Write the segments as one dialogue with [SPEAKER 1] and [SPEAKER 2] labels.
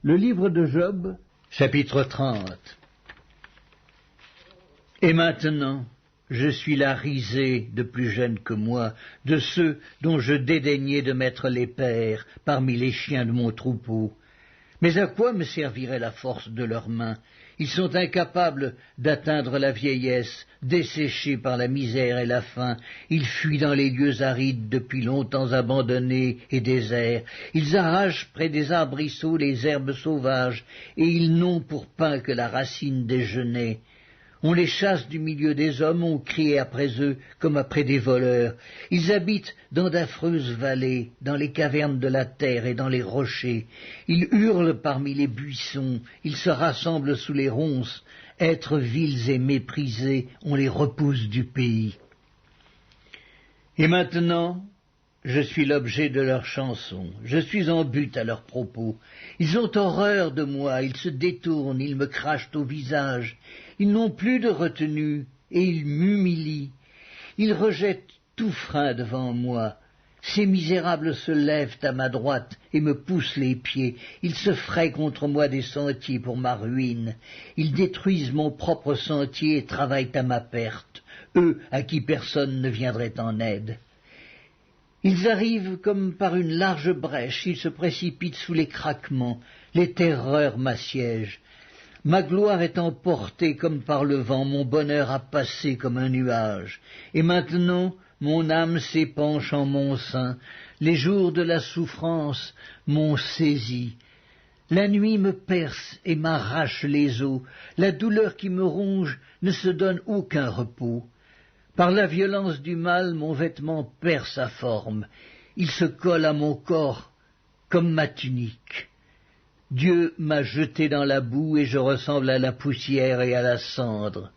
[SPEAKER 1] Le livre de Job, chapitre 30. Et maintenant, je suis la risée de plus jeunes que moi, de ceux dont je dédaignais de mettre les pères parmi les chiens de mon troupeau. Mais à quoi me servirait la force de leurs mains? Ils sont incapables d'atteindre la vieillesse, desséchés par la misère et la faim. Ils fuient dans les lieux arides depuis longtemps abandonnés et déserts. Ils arrachent près des arbrisseaux les herbes sauvages, et ils n'ont pour pain que la racine des genêts. On les chasse du milieu des hommes, on crie après eux comme après des voleurs. Ils habitent dans d'affreuses vallées, dans les cavernes de la terre et dans les rochers. Ils hurlent parmi les buissons, ils se rassemblent sous les ronces. Êtres vils et méprisés, on les repousse du pays. Et maintenant, je suis l'objet de leurs chansons, je suis en butte à leurs propos. Ils ont horreur de moi, ils se détournent, ils me crachent au visage. Ils n'ont plus de retenue, et ils m'humilient. Ils rejettent tout frein devant moi. Ces misérables se lèvent à ma droite et me poussent les pieds. Ils se frayent contre moi des sentiers pour ma ruine. Ils détruisent mon propre sentier et travaillent à ma perte, eux à qui personne ne viendrait en aide. Ils arrivent comme par une large brèche, ils se précipitent sous les craquements, les terreurs m'assiègent. Ma gloire est emportée comme par le vent, mon bonheur a passé comme un nuage. Et maintenant, mon âme s'épanche en mon sein, les jours de la souffrance m'ont saisi. La nuit me perce et m'arrache les os, la douleur qui me ronge ne se donne aucun repos. Par la violence du mal, mon vêtement perd sa forme. Il se colle à mon corps comme ma tunique. Dieu m'a jeté dans la boue et je ressemble à la poussière et à la cendre.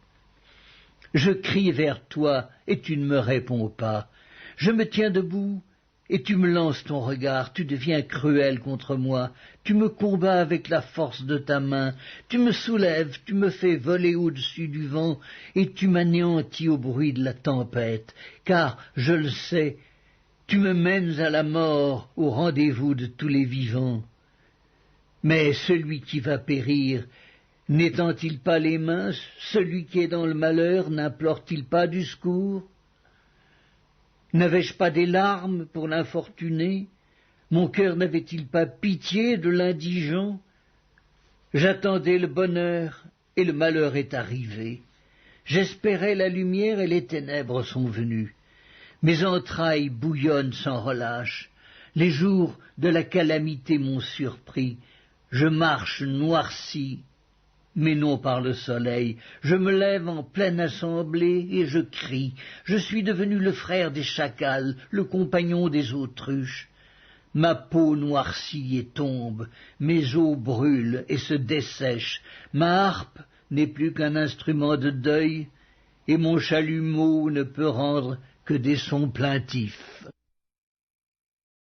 [SPEAKER 1] Je crie vers toi et tu ne me réponds pas. Je me tiens debout et tu me lances ton regard. Tu deviens cruel contre moi. Tu me combats avec la force de ta main. Tu me soulèves, tu me fais voler au-dessus du vent et tu m'anéantis au bruit de la tempête. Car, je le sais, tu me mènes à la mort, au rendez-vous de tous les vivants. Mais celui qui va périr, n'étend-il pas les mains? Celui qui est dans le malheur, n'implore-t-il pas du secours? N'avais-je pas des larmes pour l'infortuné? Mon cœur n'avait-il pas pitié de l'indigent? J'attendais le bonheur, et le malheur est arrivé. J'espérais la lumière, et les ténèbres sont venues. Mes entrailles bouillonnent sans relâche. Les jours de la calamité m'ont surpris. Je marche noirci, mais non par le soleil. Je me lève en pleine assemblée et je crie. Je suis devenu le frère des chacals, le compagnon des autruches. Ma peau noircit et tombe, mes os brûlent et se dessèchent. Ma harpe n'est plus qu'un instrument de deuil, et mon chalumeau ne peut rendre que des sons plaintifs.